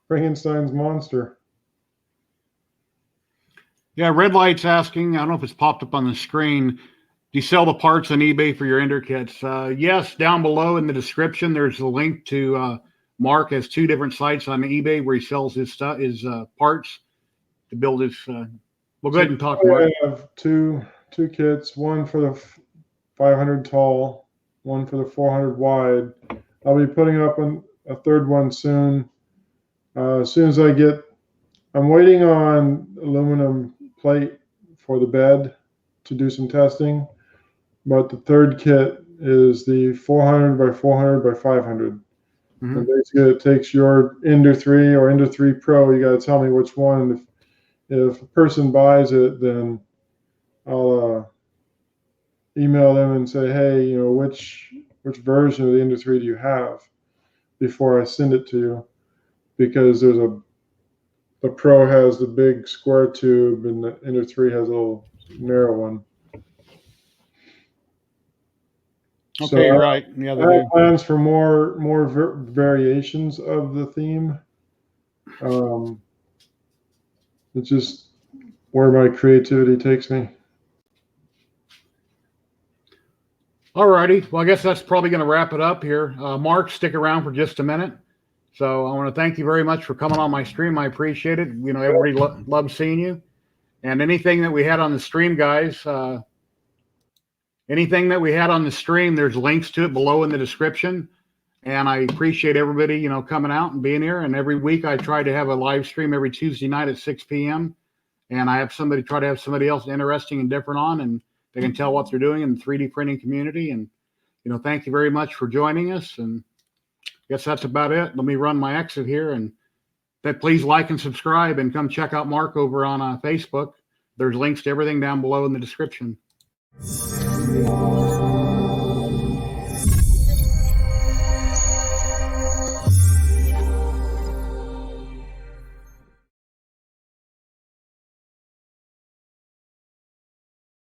Frankenstein's monster. Yeah, Red Light's asking, I don't know if it's popped up on the screen, do you sell the parts on eBay for your ender kits? Yes, down below in the description, there's a link to Mark has 2 different sites on eBay where he sells his stuff, his parts to build his. Well, go ahead and talk, Mark. I have two kits, one for the 500 tall, one for the 400 wide. I'll be putting up a third one soon. As soon as I'm waiting on aluminum plate for the bed to do some testing, but the third kit is the 400 by 400 by 500. Mm-hmm. And basically it takes your Ender 3 or Ender 3 Pro. You got to tell me which one. And if a person buys it, then I'll email them and say, hey, you know, which version of the Ender 3 do you have before I send it to you? Because the Pro has the big square tube and the Ender 3 has a little narrow one. Okay, so you're right. Yeah, I have plans for more variations of the theme. It's just where my creativity takes me. All righty. Well, I guess that's probably going to wrap it up here. Mark, stick around for just a minute. So I want to thank you very much for coming on my stream. I appreciate it. You know, everybody loves seeing you. And anything that we had on the stream, guys, anything that we had on the stream, there's links to it below in the description. And I appreciate everybody, you know, coming out and being here. And every week I try to have a live stream every Tuesday night at 6 p.m. And I have try to have somebody else interesting and different on, and they can tell what they're doing in the 3D printing community. And, you know, thank you very much for joining us. And I guess that's about it. Let me run my exit here, and please like and subscribe, and come check out Mark over on Facebook. There's links to everything down below in the description.